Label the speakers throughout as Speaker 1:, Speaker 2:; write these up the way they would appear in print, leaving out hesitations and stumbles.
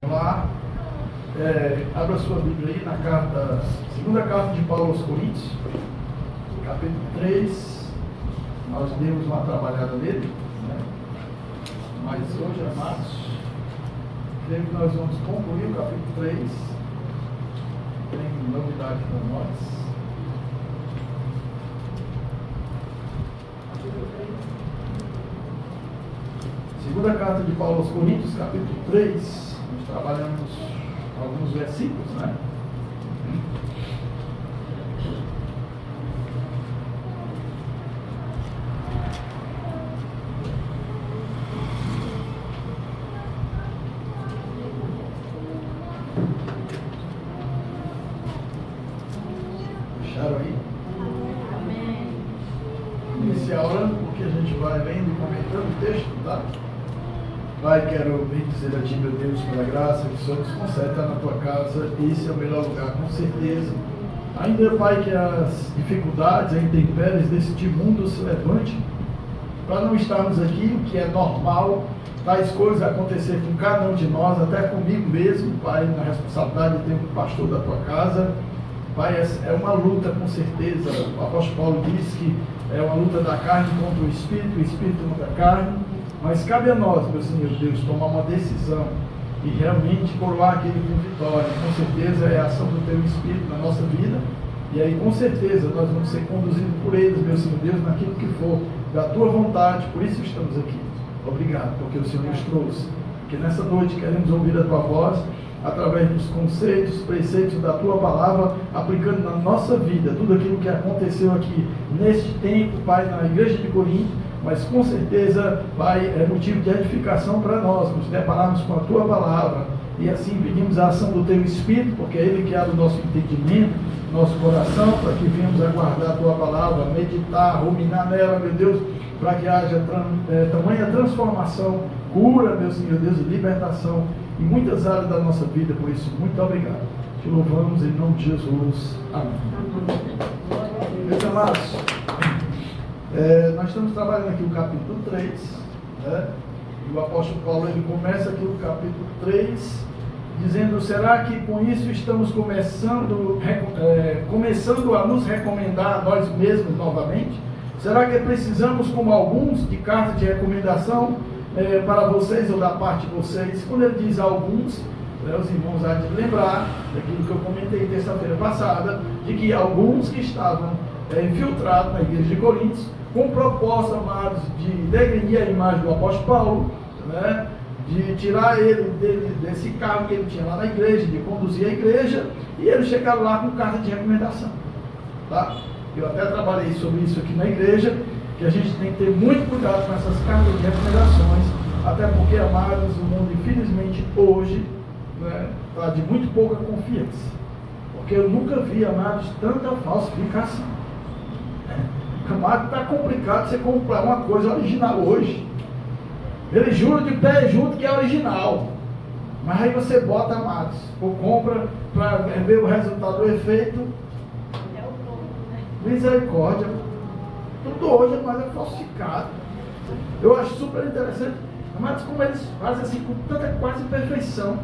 Speaker 1: Lá, abra sua Bíblia aí na segunda carta de Paulo aos Coríntios, capítulo 3. Nós demos uma trabalhada nele, né? Mas hoje, amados, creio que nós vamos concluir o capítulo 3. Tem novidade para nós. Segunda carta de Paulo aos Coríntios, capítulo 3. Nós trabalhamos alguns versículos, né? Fecharam aí? Amém. Iniciar orando, porque a gente vai lendo e comentando o texto, tá? Pai, quero bem dizer a Ti, meu Deus, pela graça que o Senhor nos concede estar na Tua casa. Esse é o melhor lugar, com certeza. Ainda, Pai, que as dificuldades, as intempéries deste mundo se levante, para não estarmos aqui, o que é normal, tais coisas acontecer com cada um de nós, até comigo mesmo, Pai, na responsabilidade de ter um pastor da Tua casa. Pai, é uma luta, com certeza. O apóstolo Paulo diz que é uma luta da carne contra o espírito contra a carne. Mas cabe a nós, meu Senhor Deus, tomar uma decisão e realmente coroar aquele com vitória. Com certeza é a ação do Teu Espírito na nossa vida. E aí, com certeza, nós vamos ser conduzidos por eles, meu Senhor Deus, naquilo que for da Tua vontade. Por isso estamos aqui. Obrigado, porque o Senhor nos trouxe. Que nessa noite queremos ouvir a Tua voz, através dos conceitos, preceitos da Tua palavra, aplicando na nossa vida tudo aquilo que aconteceu aqui neste tempo, Pai, na igreja de Corinto. Mas com certeza, Pai, é motivo de edificação para nós, nos depararmos com a Tua palavra, e assim pedimos a ação do Teu Espírito, porque é Ele que abre o nosso entendimento, nosso coração, para que venhamos aguardar a Tua palavra, meditar, ruminar nela, meu Deus, para que haja tamanha transformação, cura, meu Senhor Deus, libertação em muitas áreas da nossa vida. Por isso, muito obrigado. Te louvamos em nome de Jesus. Amém. Meus amados, nós estamos trabalhando aqui o capítulo 3, né? E o apóstolo Paulo, ele começa aqui o capítulo 3, dizendo: será que com isso estamos começando a nos recomendar a nós mesmos novamente? Será que precisamos, como alguns, de carta de recomendação para vocês ou da parte de vocês? Quando ele diz alguns, os irmãos há de lembrar daquilo que eu comentei terça-feira passada, de que alguns que estavam infiltrados na igreja de Coríntios, com o propósito, amados, de degredir a imagem do apóstolo Paulo, né, de tirar ele desse cargo que ele tinha lá na igreja, de conduzir a igreja, e eles chegaram lá com carta de recomendação, tá? Eu até trabalhei sobre isso aqui na igreja, que a gente tem que ter muito cuidado com essas cartas de recomendações, até porque, amados, o mundo, infelizmente, hoje, né, está de muito pouca confiança, porque eu nunca vi, amados, tanta falsificação. Amado, está complicado você comprar uma coisa original hoje. Ele jura de pé junto que é original, mas aí você bota, amados, ou compra para ver o resultado, o efeito. Misericórdia. Tudo hoje, mas é falsificado. Eu acho super interessante, amados, como eles fazem assim com tanta quase perfeição.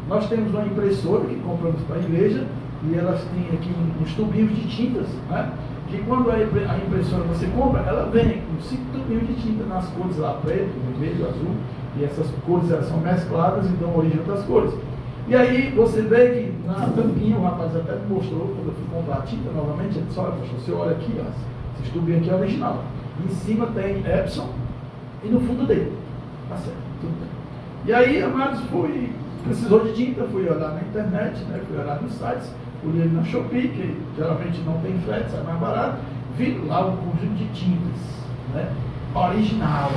Speaker 1: Nós temos uma impressora que compramos para a igreja, e elas têm aqui uns tubinhos de tintas, né? Que quando a impressora você compra, ela vem com 5 tubinhos de tinta nas cores lá, preto, vermelho, azul, e essas cores elas são mescladas e dão origem a outras cores. E aí você vê que na tampinha, o rapaz até me mostrou, quando eu fui comprar a tinta novamente, ele disse: olha, você olha aqui, ó, esse tubinho aqui é original. Em cima tem Epson e no fundo dele. Tá certo, tudo bem. E aí, amados, precisou de tinta, fui olhar na internet, né, fui olhar nos sites, fui ele na Shopee, que geralmente não tem frete, sai mais barato, vi lá um conjunto de tintas, né, original.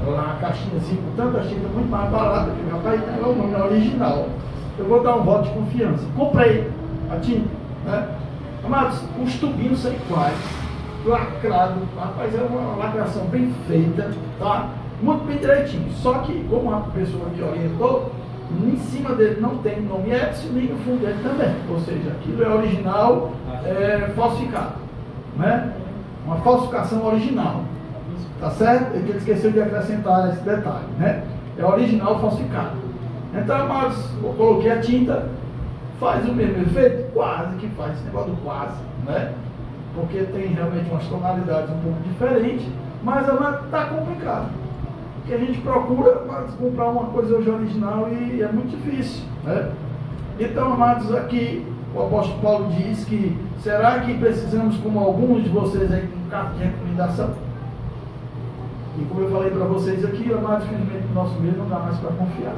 Speaker 1: Lá uma caixinha assim, com tanta tinta muito mais barata, que o rapaz tem lá o nome original. Eu vou dar um voto de confiança. Comprei a tinta, né? Amados, os tubinhos são iguais, lacrado, rapaz, é uma lacração bem feita, tá? Muito bem direitinho. Só que, como a pessoa me orientou, em cima dele não tem nome Epson, nem no fundo dele também. Ou seja, aquilo é original, falsificado, né? Uma falsificação original. Tá certo? Ele esqueceu de acrescentar esse detalhe, né? É original falsificado. Então, amados, eu coloquei a tinta, faz o mesmo efeito? Quase que faz, esse negócio do quase, né? Porque tem realmente umas tonalidades um pouco diferentes, mas está complicado. Porque a gente procura comprar uma coisa hoje original e é muito difícil, né? Então, amados, aqui o apóstolo Paulo diz que, será que precisamos, como alguns de vocês aí, de um carta de recomendação? E como eu falei para vocês aqui, amados, infelizmente no nosso meio não dá mais para confiar,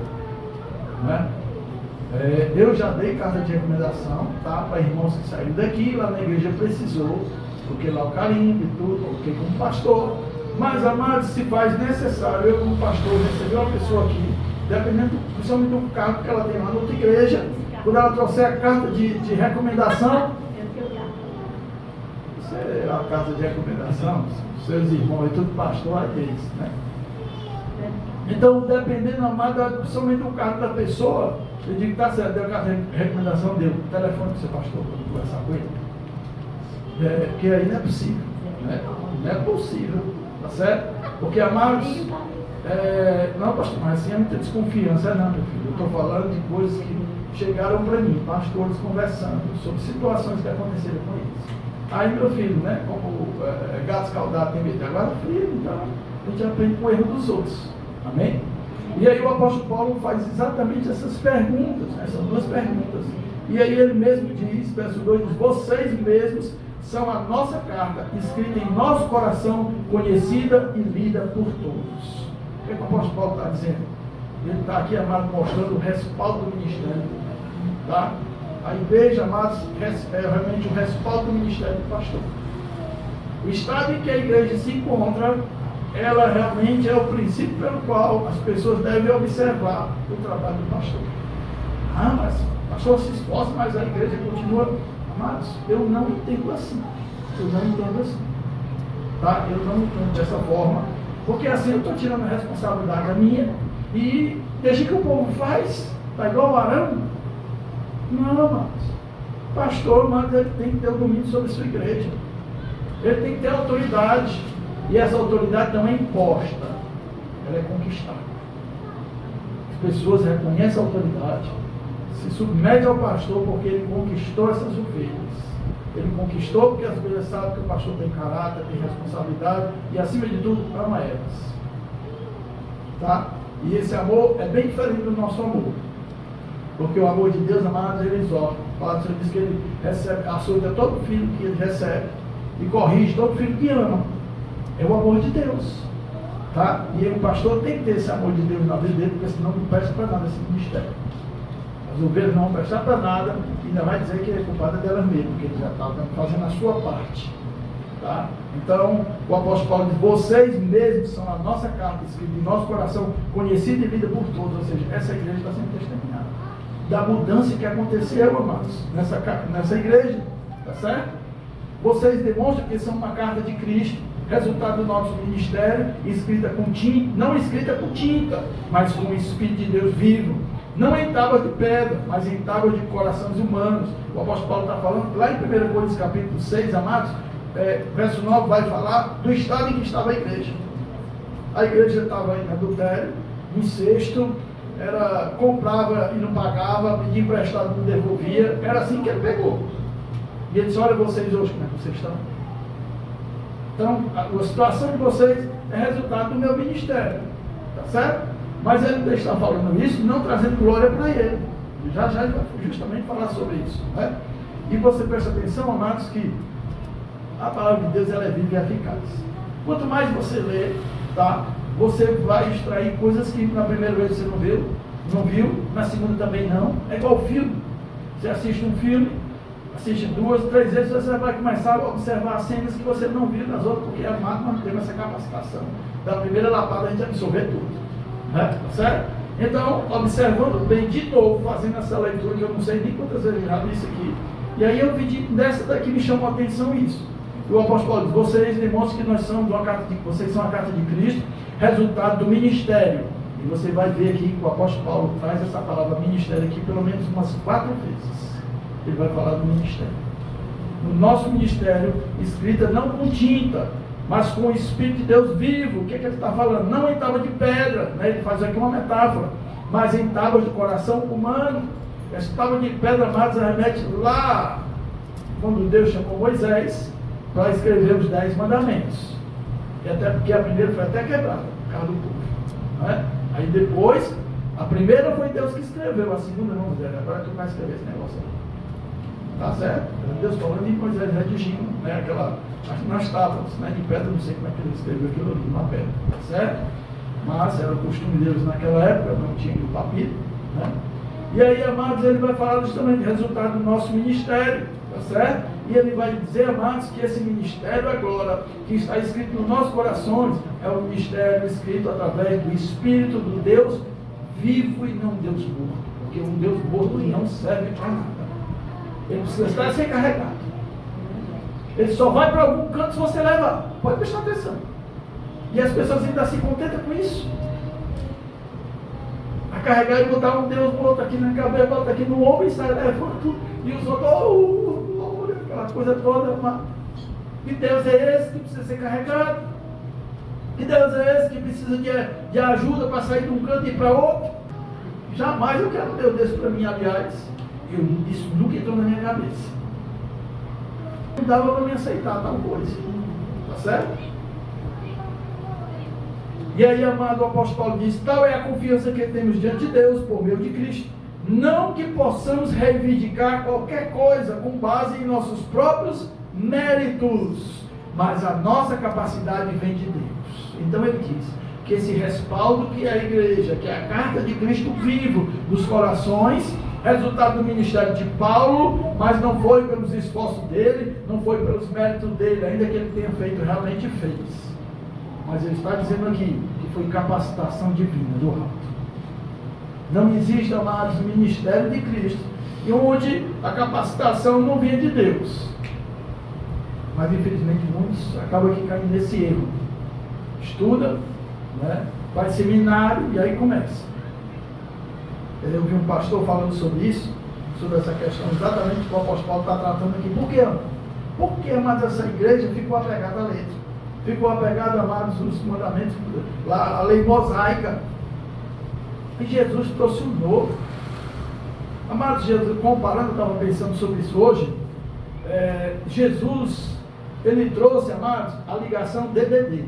Speaker 1: né? Eu já dei carta de recomendação, tá, para irmãos que saíram daqui, lá na igreja precisou, porque lá o carimbo e tudo, porque como pastor, mas, amados, se faz necessário, eu como pastor receber uma pessoa aqui, dependendo principalmente do cargo que ela tem lá na outra igreja, quando ela trouxer a carta de recomendação, isso é a carta de recomendação, seus irmãos, é tudo pastor, é deles, né? Então, dependendo, amado, principalmente do cargo da pessoa, eu digo, tá certo, deu a carta de recomendação, deu o telefone do seu pastor para conversar com ele. Porque aí não é possível, né? Não é possível, tá certo? Porque, amados, não, pastor, mas assim é muita desconfiança, não, meu filho. Eu estou falando de coisas que chegaram para mim, pastores conversando sobre situações que aconteceram com eles. Aí, meu filho, né, como gato escaldado tem medo de água fria, então a gente aprende com o erro dos outros. Amém? E aí o apóstolo Paulo faz exatamente essas perguntas, essas duas perguntas. E aí ele mesmo diz, verso 2, diz, vocês mesmos são a nossa carta, escrita em nosso coração, conhecida e lida por todos. O que o apóstolo Paulo está dizendo? Ele está aqui, amado, mostrando o respaldo do ministério. Tá? A igreja, amados, é realmente o respaldo do ministério do pastor. O estado em que a igreja se encontra, ela realmente é o princípio pelo qual as pessoas devem observar o trabalho do pastor. Ah, mas o pastor se esforça, mas a igreja continua. Amados, eu não entendo assim. Eu não entendo assim. Tá? Eu não entendo dessa forma. Porque assim eu estou tirando a responsabilidade da minha e deixa que o povo faz. Está igual o Arão. Não, amados. Pastor, mas ele tem que ter o domínio sobre a sua igreja. Ele tem que ter autoridade. E essa autoridade não é imposta, ela é conquistada. As pessoas reconhecem a autoridade, se submetem ao pastor porque ele conquistou essas ovelhas. Ele conquistou porque as ovelhas sabem que o pastor tem caráter, tem responsabilidade e, acima de tudo, ama elas. Tá? E esse amor é bem diferente do nosso amor. Porque o amor de Deus, amados, ele exorta. O Paulo diz que ele recebe, açoita todo filho que ele recebe e corrige todo filho que ama. É o amor de Deus, tá? E o pastor tem que ter esse amor de Deus na vida dele, porque senão não presta para nada esse ministério. As ovelhas não vão prestar para nada e ainda vai dizer que é culpada delas mesmas, porque ele já está fazendo a sua parte, tá? Então, o apóstolo Paulo diz, vocês mesmos são a nossa carta, escrita em nosso coração, conhecida e lida por todos, ou seja, essa igreja está sendo testemunhada da mudança que aconteceu, amados, nessa igreja, tá certo? Vocês demonstram que são uma carta de Cristo, resultado do nosso ministério, escrita com tinta, não escrita com tinta, mas com o Espírito de Deus vivo, não em tábuas de pedra, mas em tábuas de corações humanos. O apóstolo Paulo está falando, lá em 1 Coríntios capítulo 6, amados, verso 9, vai falar do estado em que estava a igreja. A igreja estava em adultério, incesto, comprava e não pagava, pedia emprestado e não devolvia, era assim que ele pegou. E ele disse, olha vocês hoje, como é que vocês estão? Então, a situação de vocês é resultado do meu ministério, tá certo? Mas ele está falando isso, não trazendo glória para ele. Já ele vai justamente falar sobre isso, né? E você presta atenção, amados, que a palavra de Deus ela é viva e eficaz. Quanto mais você lê, tá? Você vai extrair coisas que na primeira vez você não viu, na segunda também não. É igual filme. Você assiste um filme, assiste 2, 3 vezes, você vai começar a observar cenas que você não viu nas outras, porque a máquina não tem essa capacitação. Da primeira lapada a gente absorver tudo, né? Certo? Então, observando bem de novo, fazendo essa leitura, que eu não sei nem quantas vezes já vi isso aqui, e aí eu vi dessa daqui me chamou a atenção isso. E o apóstolo Paulo diz, vocês demonstram que nós somos vocês são a carta de Cristo, resultado do ministério. E você vai ver aqui que o apóstolo Paulo traz essa palavra ministério aqui pelo menos umas 4 vezes. Ele vai falar do ministério. No nosso ministério, escrita não com tinta, mas com o Espírito de Deus vivo. O que ele está falando? Não em tábua de pedra, né? Ele faz aqui uma metáfora. mas em tábuas do coração humano. Essa tábua de pedra, amados, remete lá, quando Deus chamou Moisés para escrever os 10 mandamentos. E até porque a primeira foi até quebrada, por causa do povo. Não é? Aí depois, a primeira foi Deus que escreveu, a segunda não, Moisés, agora tu vai escrever esse negócio aí. Tá certo? Deus falando e Moisés redigindo, né, nas tábuas, né, de pedra, não sei como é que ele escreveu aquilo ali, numa pedra, tá certo? Mas era o costume deles naquela época, não tinha o papiro, né? E aí, amados, ele vai falar justamente do resultado do nosso ministério, tá certo? E ele vai dizer, amados, que esse ministério agora, que está escrito nos nossos corações, é um ministério escrito através do Espírito do Deus vivo e não Deus morto, porque um Deus morto não serve para nada. Ele precisa estar sem carregado. Ele só vai para algum canto se você levar. Pode prestar atenção. E as pessoas ainda se contentam com isso. A carregar e botar um Deus morto aqui na cabeça, bota aqui no ombro e sai levando. E os outros, aquela coisa toda. Que Deus é esse que precisa ser carregado? Que Deus é esse que precisa de ajuda para sair de um canto e ir para outro? Jamais eu quero um Deus desse para mim, aliás. Isso nunca entrou na minha cabeça. Não dava para me aceitar tal coisa. Tá certo? E aí, amado, o apóstolo Paulo diz: tal é a confiança que temos diante de Deus por meio de Cristo. Não que possamos reivindicar qualquer coisa com base em nossos próprios méritos, mas a nossa capacidade vem de Deus. Então ele diz que esse respaldo que é a igreja, que é a carta de Cristo vivo nos corações, resultado do ministério de Paulo, mas não foi pelos esforços dele, não foi pelos méritos dele, ainda que ele tenha feito, realmente fez. Mas ele está dizendo aqui que foi capacitação divina do alto. Não existe, amados, ministério de Cristo e onde a capacitação não vem de Deus. Mas infelizmente muitos acabam aqui caindo nesse erro. Estuda, né? Vai seminário e aí começa. Eu vi um pastor falando sobre isso, sobre essa questão exatamente que o apóstolo Paulo está tratando aqui. Por quê? Porque, amados, essa igreja ficou apegada à letra. Ficou apegado, amados, os mandamentos, a lei mosaica. E Jesus trouxe um novo. Amados, Jesus, comparando, eu estava pensando sobre isso hoje. Jesus, ele trouxe, amados, a ligação DDD.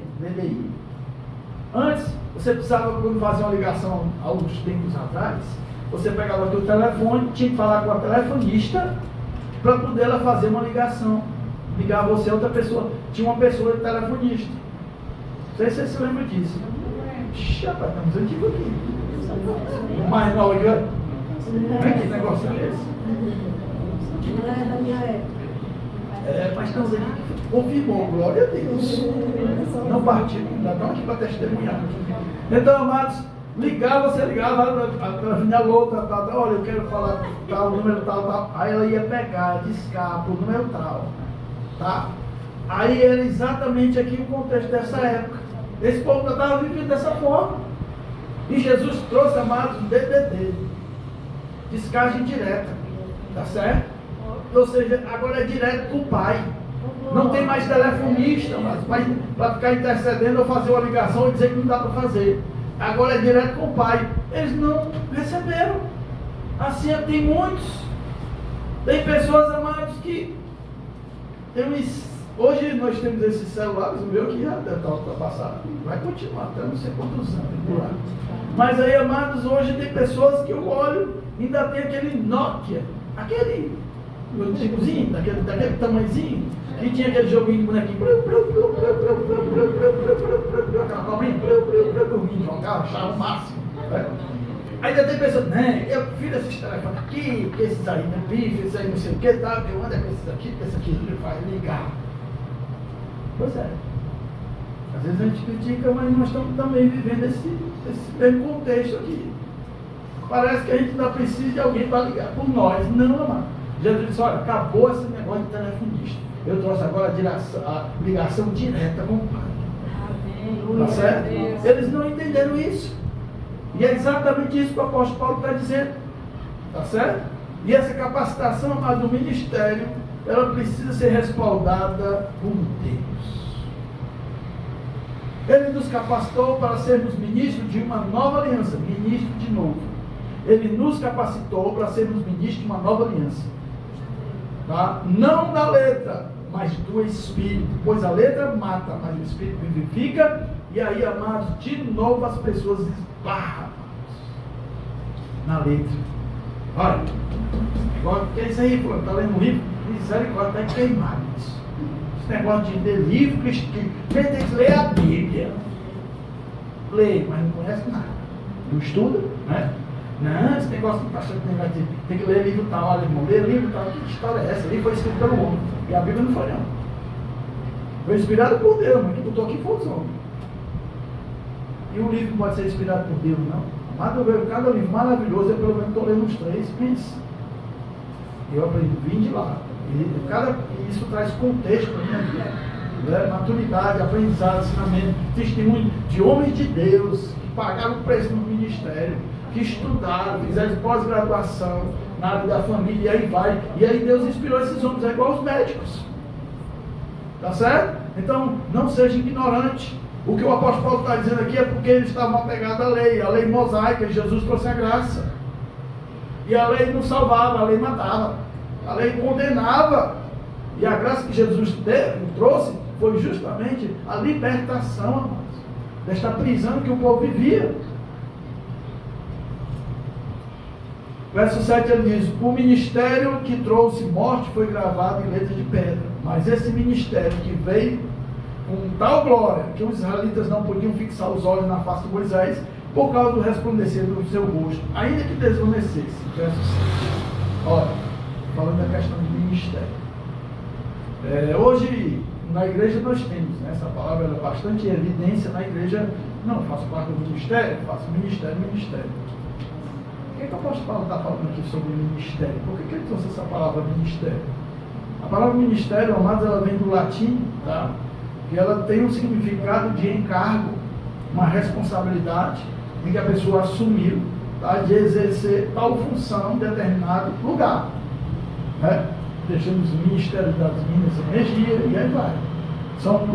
Speaker 1: Antes, você precisava, quando fazer uma ligação há uns tempos atrás, você pegava o teu telefone, tinha que falar com a telefonista para poder ela fazer uma ligação. Ligar você a outra pessoa. Tinha uma pessoa de telefonista. Não sei se você se lembra disso. Rapaz, estamos antigos aqui. O mais novo, que negócio é esse?
Speaker 2: Não é da minha época.
Speaker 1: Mas estamos aqui que confirmou, glória a Deus. Não partiu, ainda estão aqui para testemunhar. Então, amados, você ligava, a vinha louca, tal, olha, eu quero falar tal, número tal. Aí ela ia pegar, discar por número tal. Tá? Aí era exatamente aqui o contexto dessa época. Esse povo estava vivendo dessa forma. E Jesus trouxe, amados, DDD, descagem direta. Tá certo? Ou seja, agora é direto com o Pai. Não tem mais telefonista, mas para ficar intercedendo ou fazer uma ligação e dizer que não dá para fazer. Agora é direto com o Pai. Eles não receberam. Assim tem muitos. Tem pessoas, amados, que hoje nós temos esses celulares, o meu que já deve estar ultrapassado, vai continuar até não sei quantos anos. Mas aí, amados, hoje tem pessoas que eu olho, ainda tem aquele Nokia, aquele antigozinho, daquele tamanhozinho, que tinha aquele joguinho de bonequinho, aquela cobrinha, dormindo, jogava, achava o máximo. Ainda tem pessoas, né? Eu prefiro esses telefones aqui, porque esses aí não bife, esses aí não sei o que, tá? Eu ando com esses aqui, porque esse aqui ele faz ligar. Pois é. Às vezes a gente critica, mas nós estamos também vivendo esse mesmo contexto aqui. Parece que a gente ainda precisa de alguém para ligar por nós. Não, amado. Jesus disse, olha, acabou esse negócio de telefonista. Eu trouxe agora a ligação direta com o Pai. Tá certo? Eles não entenderam isso. E é exatamente isso que o apóstolo Paulo está dizendo. Tá certo? E essa capacitação, amado, do ministério, ela precisa ser respaldada por Deus. Ele nos capacitou para sermos ministros de uma nova aliança. Ministro de novo. Ele nos capacitou para sermos ministros de uma nova aliança. Tá? Não da letra, mas do Espírito. Pois a letra mata, mas o Espírito vivifica. E aí, amados, de novo as pessoas esbarram na letra. Olha, agora, o que é isso aí, pô? Está lendo um livro? Misericórdia, está queimado isso. Esse negócio de ler livro, que tem que ler a Bíblia. Lê, mas não conhece nada. Não estuda, né? Não, esse negócio não está achando negativo. Tem que ler livro tal, olha, irmão, ler livro tal. Que história é essa? Ali foi escrito pelo homem. E a Bíblia não foi, não. Foi inspirado por Deus, mas quem botou aqui foi os homens. E o livro pode ser inspirado por Deus, não? Amado, cada livro maravilhoso, eu pelo menos estou lendo uns 3, pensa. Eu aprendi, vim de lá. E isso traz contexto para a minha vida. Né? Maturidade, aprendizado, ensinamento, testemunho de homens de Deus que pagaram o preço no ministério, que estudaram, fizeram pós-graduação na área da família, e aí vai. E aí Deus inspirou esses homens, é igual os médicos. Tá certo? Então, não seja ignorante. O que o apóstolo Paulo está dizendo aqui é porque eles estavam apegados à lei mosaica, e Jesus trouxe a graça. E a lei não salvava, a lei matava. A lei condenava. E a graça que Jesus trouxe foi justamente a libertação, amados, desta prisão que o povo vivia. Verso 7 ele diz: o ministério que trouxe morte foi gravado em letras de pedra. Mas esse ministério que veio com tal glória que os israelitas não podiam fixar os olhos na face de Moisés por causa do resplandecer do seu rosto, ainda que desvanecesse. Verso 6. Olha, falando da questão do ministério. Hoje, na igreja nós temos, né, essa palavra é bastante evidência na igreja. Não, faço parte do ministério, faço ministério. O que o apóstolo Paulo está falando aqui sobre ministério? Por que ele trouxe essa palavra ministério? A palavra ministério, amados, ela vem do latim, tá? E ela tem um significado de encargo, uma responsabilidade em que a pessoa assumiu, tá? De exercer tal função em determinado lugar, né? Deixamos o Ministério das Minas e Energia, e aí vai. São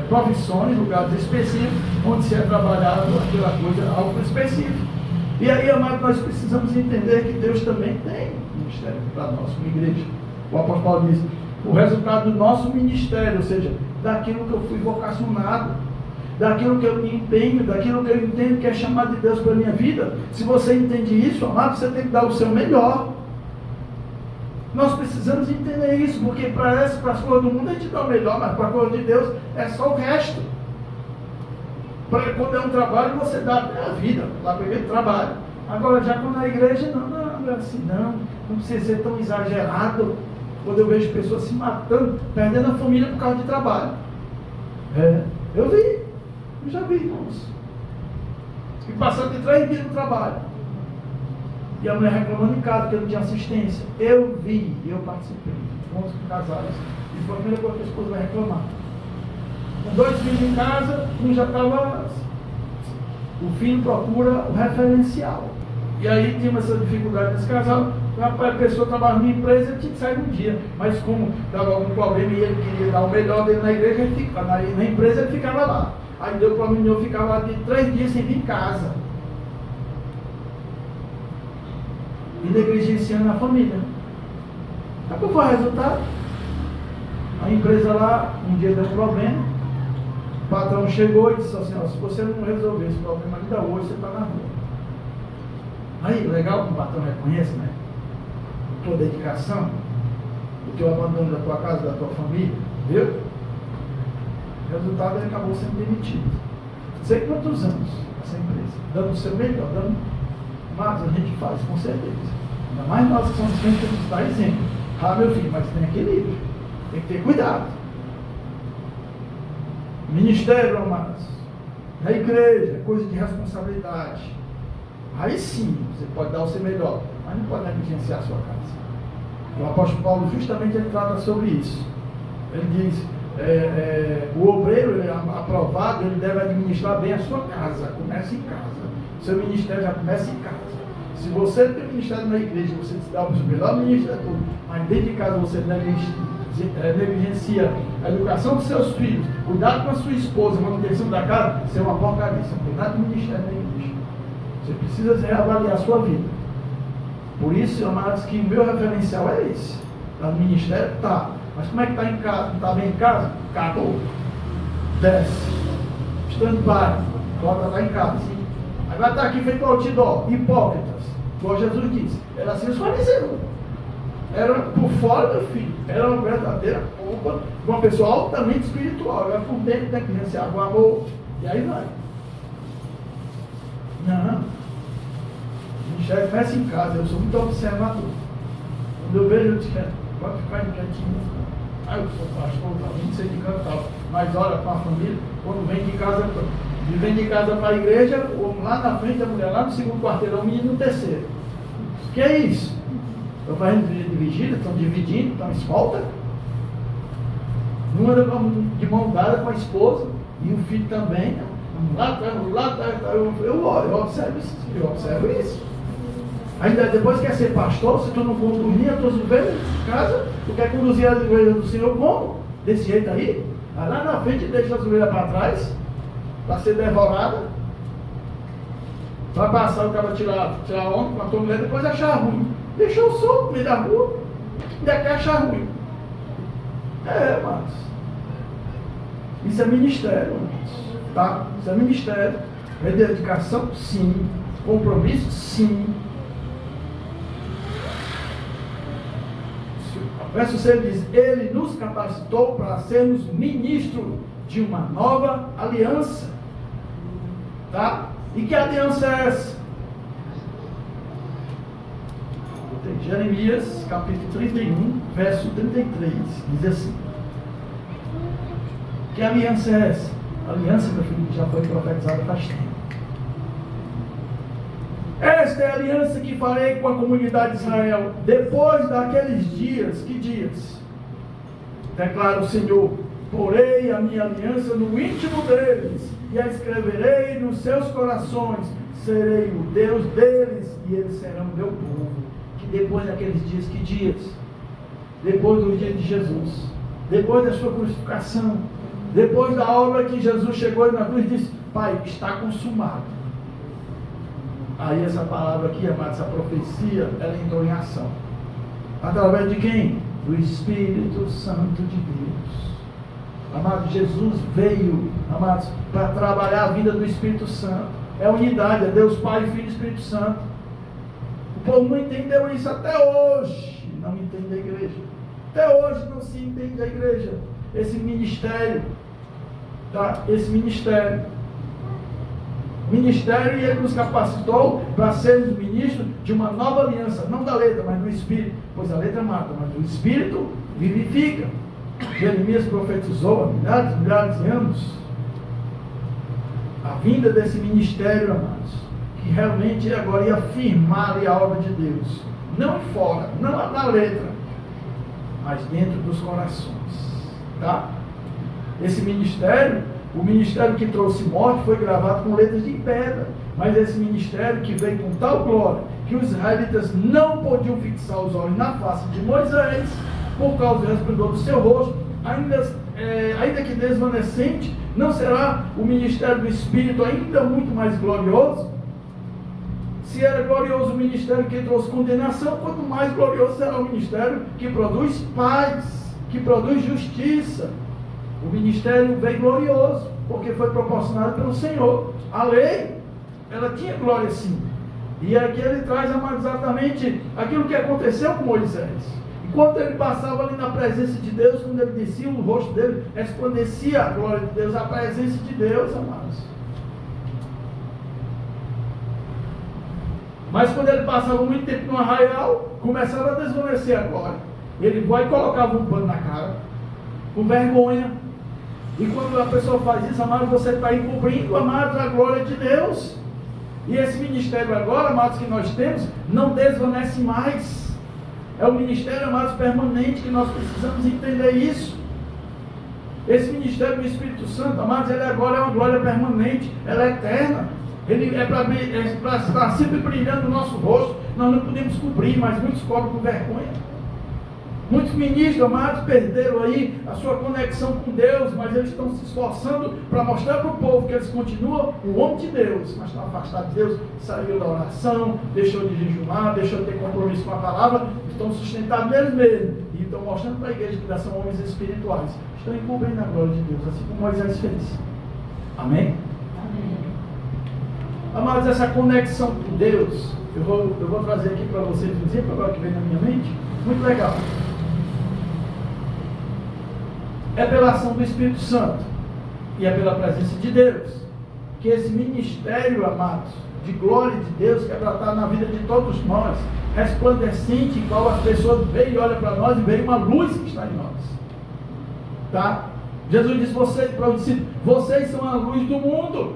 Speaker 1: profissões, lugares específicos, onde se é trabalhado aquela coisa, algo específico. E aí, amado, nós precisamos entender que Deus também tem ministério para nós, como igreja. O apóstolo Paulo diz: o resultado do nosso ministério, ou seja, daquilo que eu fui vocacionado, daquilo que eu me empenho, daquilo que eu entendo que é chamado de Deus para a minha vida. Se você entende isso, amado, você tem que dar o seu melhor. Nós precisamos entender isso, porque para as coisas do mundo a gente dá o melhor, mas para a coisa de Deus é só o resto. Quando é um trabalho, você dá até a vida, lá para ele trabalho. Agora, já quando é a igreja, não é assim, não precisa ser tão exagerado. Quando eu vejo pessoas se matando, perdendo a família por causa de trabalho. Eu já vi, irmãos. E passando de 3 dias no trabalho. E a mulher reclamando em casa, porque não tinha assistência. Eu participei. Fomos casados. E foi a primeira coisa que a esposa vai reclamar. Com 2 filhos em casa, um já estava. O filho procura o referencial. E aí tinha essa dificuldade nesse casal. A pessoa trabalhava numa empresa, ele tinha que sair um dia. Mas como dava algum problema e ele queria dar o melhor dele na igreja, ele ficava, na empresa ele ficava lá. Aí deu problema, eu ficava lá de 3 dias sem vir em casa. E negligenciando a família. Aí qual foi o resultado? A empresa lá, um dia deu um problema. O patrão chegou e disse assim: se você não resolver esse problema ainda hoje, você está na rua. Aí, legal que o patrão reconhece, né? A tua dedicação, o teu abandono da tua casa, da tua família, viu? O resultado, ele acabou sendo demitido. Não sei quantos anos essa empresa, dando o seu melhor, mas a gente faz com certeza. Ainda mais nós que somos crentes, que a gente dá exemplo. Meu filho, mas tem equilíbrio, tem que ter cuidado. Ministério, amados, na igreja, é coisa de responsabilidade. Aí sim, você pode dar o seu melhor, mas não pode negligenciar a sua casa. O apóstolo Paulo, justamente, ele trata sobre isso. Ele diz: o obreiro, ele é aprovado, ele deve administrar bem a sua casa. Começa em casa. O seu ministério já começa em casa. Se você tem ministério na igreja, você dá o seu melhor ministério, mas dentro de casa você negligencia a educação dos seus filhos, cuidado com a sua esposa, a manutenção da casa, isso é uma porcaria. Você não tem nada de ministério na igreja. Você precisa reavaliar a sua vida. Por isso, amados, que o meu referencial é esse. Está no ministério? Tá. Mas como é que está em casa? Não está bem em casa? Acabou. Desce. Stand-by. Volta lá em casa. Aí vai estar aqui feito outdoor. Hipócritas. Igual Jesus disse. Era assim os fariseus. Era por fora, meu filho. Era uma verdadeira culpa de uma pessoa altamente espiritual. Era por dentro da criança. O amor. E aí vai. Não. O ministério começa em casa. Eu sou muito observador. Quando eu vejo, eu disse, pode ficar quietinho. Eu sou pastor, não sei de canto tal. Mas olha, com a família, quando vem de casa para a igreja, o homem lá na frente, a mulher lá no segundo quarteirão, o menino no terceiro. Que é isso? Estão fazendo de vigília, estão dividindo, estão escolta. Um anda de mão dada com a esposa e o filho também. Lá atrás, eu observo isso. Ainda depois quer ser pastor, se tu não conduzir as tuas ovelhas de casa, tu quer conduzir as ovelhas do Senhor como? Desse jeito aí? Vai lá na frente e deixa as ovelhas para trás, para ser devorada. Vai passar o cara tirar onda com a tua mulher, depois achar ruim. Deixou solto no meio da rua, ainda quer achar ruim. Mas isso é ministério, tá? Isso é ministério. É dedicação? Sim. Compromisso? Sim. Verso 6 diz: Ele nos capacitou para sermos ministros de uma nova aliança. Tá? E que aliança é essa? Jeremias capítulo 31, verso 33, diz assim: que aliança é essa? A aliança, meu filho, que já foi profetizada faz tempo. Esta é a aliança que farei com a comunidade de Israel depois daqueles dias. Que dias? Declara o Senhor: porei a minha aliança no íntimo deles e a escreverei nos seus corações. Serei o Deus deles e eles serão meu povo. Que depois daqueles dias, que dias? Depois do dia de Jesus, depois da sua crucificação, depois da obra que Jesus chegou na cruz e disse: Pai, está consumado. Aí essa palavra aqui, amado, essa profecia, ela entrou em ação. Através de quem? Do Espírito Santo de Deus. Amado, Jesus veio, amados, para trabalhar a vida do Espírito Santo. É unidade, é Deus Pai, Filho e Espírito Santo. O povo não entendeu isso até hoje. Não entende a igreja. Até hoje não se entende a igreja. Esse ministério, tá? Esse ministério, e Ele nos capacitou para sermos ministros de uma nova aliança, não da letra, mas do Espírito, pois a letra mata, mas o Espírito vivifica. Jeremias profetizou há milhares de anos a vinda desse ministério, amados, que realmente agora ia firmar ali a obra de Deus, não fora, não na letra, mas dentro dos corações, tá? Esse ministério, o ministério que trouxe morte, foi gravado com letras de pedra. Mas esse ministério que veio com tal glória, que os israelitas não podiam fixar os olhos na face de Moisés, por causa do resplendor do seu rosto, ainda que desvanecente, não será o ministério do Espírito ainda muito mais glorioso? Se era glorioso o ministério que trouxe condenação, quanto mais glorioso será o ministério que produz paz, que produz justiça. O ministério veio glorioso, porque foi proporcionado pelo Senhor. A lei, ela tinha glória sim. E aqui ele traz, amado, exatamente aquilo que aconteceu com Moisés. Enquanto ele passava ali na presença de Deus, quando ele descia, o rosto dele resplandecia a glória de Deus, a presença de Deus, amados. Mas quando ele passava muito tempo no arraial, começava a desvanecer a glória. Ele vai e colocava um pano na cara, com vergonha. E quando a pessoa faz isso, amados, você está encobrindo, amados, a glória de Deus. E esse ministério agora, amados, que nós temos, não desvanece mais. É um ministério, amados, permanente, que nós precisamos entender isso. Esse ministério do Espírito Santo, amados, ele agora é uma glória permanente, ela é eterna. Ele é para estar sempre brilhando no nosso rosto. Nós não podemos cobrir, mas muitos cobrem com vergonha. Muitos ministros, amados, perderam aí a sua conexão com Deus, mas eles estão se esforçando para mostrar para o povo que eles continuam o homem de Deus, mas estão afastados de Deus, saiu da oração, deixou de jejuar, deixou de ter compromisso com a palavra, estão sustentados neles mesmos, e estão mostrando para a igreja que eles são homens espirituais, estão encobrindo a glória de Deus, assim como Moisés fez. Amém?
Speaker 2: Amém.
Speaker 1: Amados, essa conexão com Deus, eu vou trazer aqui para vocês um exemplo agora que vem na minha mente, muito legal. É pela ação do Espírito Santo e é pela presença de Deus que esse ministério, amados, de glória de Deus quer brotar na vida de todos nós, resplandecente, igual as pessoas veem e olham para nós e veem uma luz que está em nós. Tá? Jesus disse para os discípulos, vocês são a luz do mundo.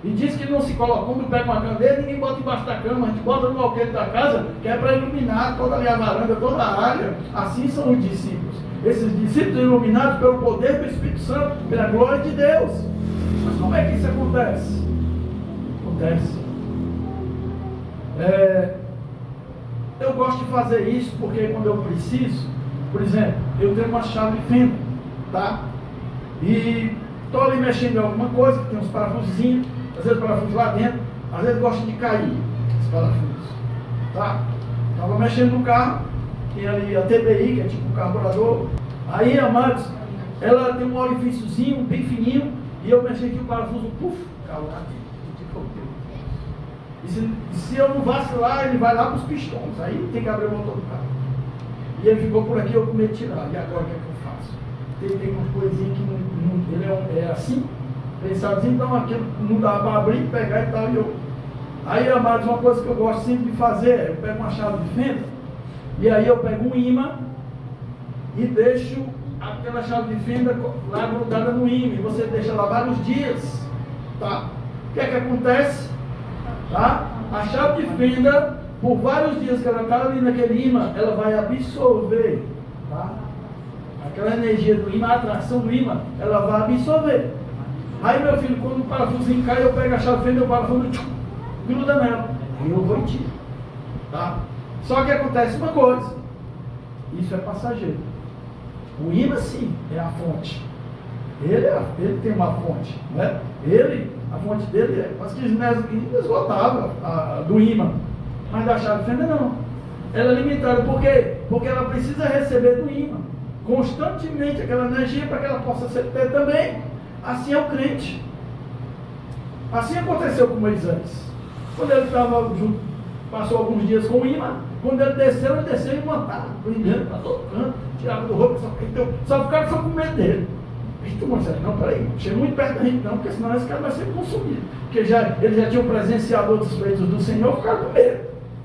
Speaker 1: E diz que não se coloca, quando pega uma candeia, ninguém bota embaixo da cama, a gente bota no alqueire da casa, que é para iluminar toda ali a varanda, toda a área. Assim são os discípulos. Esses discípulos iluminados pelo poder do Espírito Santo, pela glória de Deus. Mas como é que isso acontece? Acontece. Eu gosto de fazer isso porque quando eu preciso, por exemplo, eu tenho uma chave de fenda, tá? E estou ali mexendo em alguma coisa, que tem uns parafusinhos, às vezes parafusos lá dentro, às vezes gosta de cair, esses parafusos, tá? Estava mexendo no carro, tem ali a TBI, que é tipo um carburador. Aí, amados, ela tem um orifíciozinho bem fininho, e eu mexi aqui o parafuso, puf, caiu lá dentro. E se eu não vacilar, ele vai lá para os pistões, aí tem que abrir o motor do carro. E ele ficou por aqui, eu com medo de tirar. E agora o que é que eu faço? Tem uma coisinha que não ele é assim, pensadinho, então aquilo não dá para abrir, pegar e tal. Aí, amados, uma coisa que eu gosto sempre de fazer é, eu pego uma chave de fenda, e aí eu pego um imã e deixo aquela chave de fenda lá grudada no imã, e você deixa lá vários dias, tá? O que é que acontece? Tá? A chave de fenda, por vários dias que ela está ali naquele imã, ela vai absorver, tá? Aquela energia do imã, a atração do imã, ela vai absorver. Aí, meu filho, quando o parafusinho cai, eu pego a chave de fenda e o parafuso gruda nela. Aí eu vou e tiro, tá? Só que acontece uma coisa, isso é passageiro. O imã, sim, é a fonte. Ele tem uma fonte, né? A fonte dele é quase que inesgotável, do imã. Mas da chave de fenda não. Ela é limitada, por quê? Porque ela precisa receber do imã constantemente aquela energia para que ela possa ter também. Assim é o crente. Assim aconteceu com Moisés. Quando ele estava junto, passou alguns dias com o imã, quando ele desceu e montado, brilhando para todo canto, tirava do roupa, só ficaram só com medo dele. Eita, Moisés, não, peraí, chega muito perto da gente não, porque senão esse cara vai ser consumido. Porque eles já tinham presenciado outros feitos do Senhor, ficaram com medo,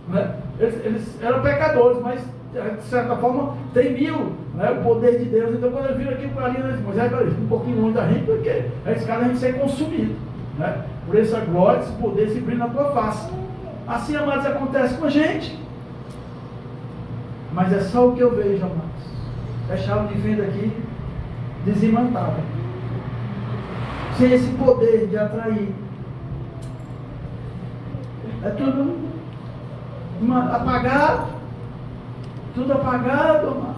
Speaker 1: né? Eles eram pecadores, mas de certa forma temiam, né, o poder de Deus. Então quando eles viram aquilo para ali, eles disseram, Moisés, peraí, um pouquinho longe da gente, porque esse cara a gente ser consumido, né? Por essa glória, esse poder se brilha na tua face. Assim, amados, acontece com a gente. Mas é só o que eu vejo, amados. É chave de fenda aqui, desimantado, sem esse poder de atrair. É tudo apagado, mano.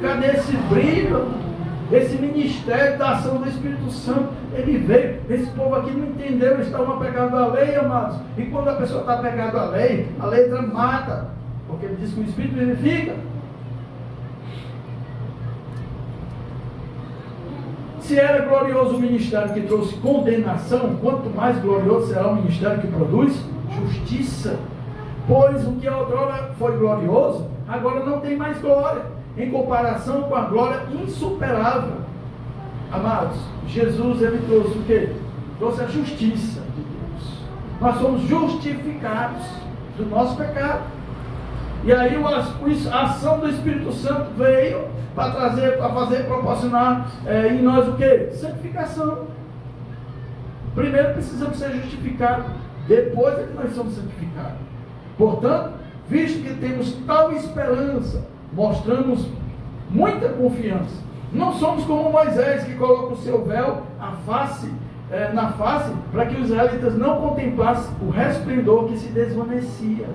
Speaker 1: Cadê esse brilho, mano? Esse ministério da ação do Espírito Santo, ele veio. Esse povo aqui não entendeu, eles estavam apegados à lei, amados. E quando a pessoa está apegada à lei, a letra mata, porque ele diz que o Espírito vivifica. Se era glorioso o ministério que trouxe condenação, quanto mais glorioso será o ministério que produz justiça. Pois o que outrora foi glorioso, agora não tem mais glória, em comparação com a glória insuperável. Amados, Jesus, ele trouxe o quê? Trouxe a justiça de Deus. Nós somos justificados do nosso pecado. E aí a ação do Espírito Santo veio para proporcionar em nós o quê? Santificação. Primeiro precisamos ser justificados, depois é que nós somos santificados. Portanto, visto que temos tal esperança, mostramos muita confiança. Não somos como Moisés, que coloca o seu véu na face, para que os israelitas não contemplassem o resplendor que se desvanecia.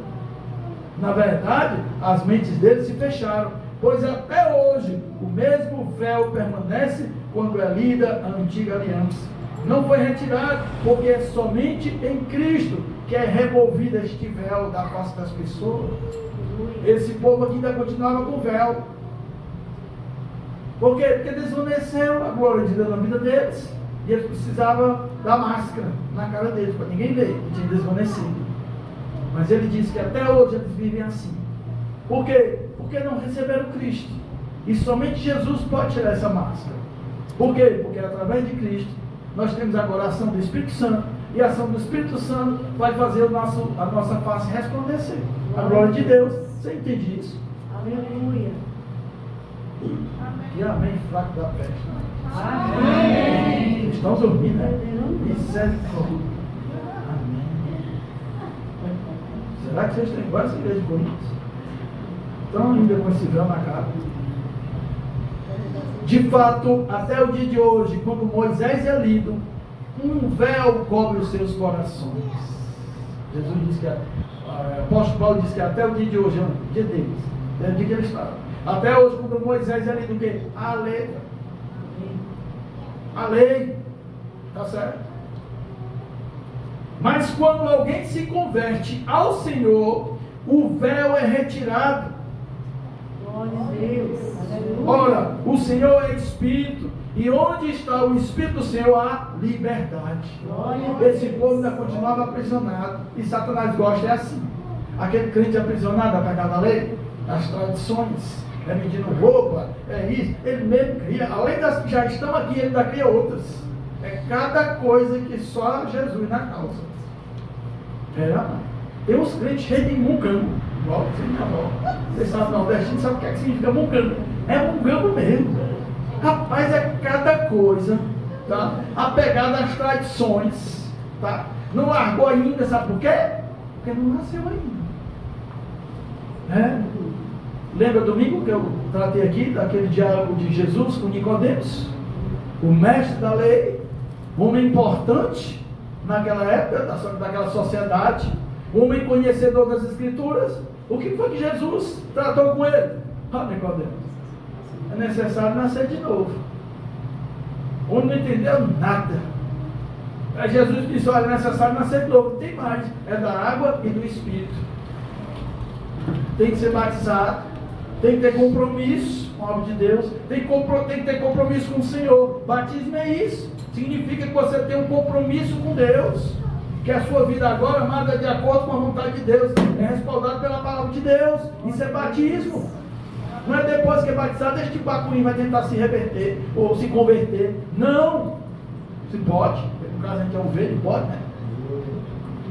Speaker 1: Na verdade, as mentes deles se fecharam, pois até hoje o mesmo véu permanece quando é lida a antiga aliança. Não foi retirado, porque é somente em Cristo que é removido este véu da face das pessoas. Esse povo aqui ainda continuava com o véu. Por quê? Porque desvaneceu a glória de Deus na vida deles. E eles precisavam da máscara na cara deles, para ninguém ver que tinha desvanecido. Mas ele disse que até hoje eles vivem assim. Por quê? Porque não receberam Cristo. E somente Jesus pode tirar essa máscara. Por quê? Porque através de Cristo nós temos agora a ação do Espírito Santo. E a ação do Espírito Santo vai fazer a nossa face resplandecer. A glória de Deus. Você entende isso?
Speaker 2: Aleluia.
Speaker 1: E amém fraco da peste.
Speaker 2: Amém.
Speaker 1: Estão dormindo, né? Misericórdia. Amém. Será que vocês têm igual essa igreja de Coríntios? Estão ainda com esse véu na cara? De fato, até o dia de hoje, quando Moisés é lido, um véu cobre os seus corações. Jesus disse que, o apóstolo Paulo disse que até o dia de hoje, o dia deles, é o dia que eles estavam. Até hoje, quando Moisés é lido, o quê? A letra. A lei. Tá certo? Mas quando alguém se converte ao Senhor, o véu é retirado.
Speaker 2: Glória a Deus.
Speaker 1: Ora, o Senhor é Espírito, e onde está o Espírito do Senhor, há liberdade. Esse povo ainda continuava aprisionado, e Satanás gosta, é assim. Aquele crente aprisionado, apegado à lei, às tradições, é medindo roupa, é isso, ele mesmo cria, além das que já estão aqui, ele ainda cria outras. É cada coisa que só Jesus na causa. Tem uns crentes cheios de mungango, igual vocês sabem, nordestino sabe o que significa mungango. É mungango mesmo. Rapaz, é cada coisa, tá? Apegado às tradições, tá? Não largou ainda, sabe por quê? Porque não nasceu ainda. Lembra domingo que eu tratei aqui daquele diálogo de Jesus com Nicodemos? O mestre da lei, homem importante naquela época, daquela sociedade, homem conhecedor das Escrituras. O que foi que Jesus tratou com ele? Nicodemos, é necessário nascer de novo. O homem não entendeu nada. Aí Jesus disse: olha, é necessário nascer de novo. Tem mais, é da água e do Espírito. Tem que ser batizado, tem que ter compromisso com a obra de Deus, tem que ter compromisso com o Senhor. Batismo é isso. Significa que você tem um compromisso com Deus, que a sua vida agora, amada, é de acordo com a vontade de Deus, é respaldado pela palavra de Deus. Isso é batismo. Não é depois que é batizado, este bacuim vai tentar se reverter ou se converter. Não. Se pode, no caso a gente é ovelha, pode, né?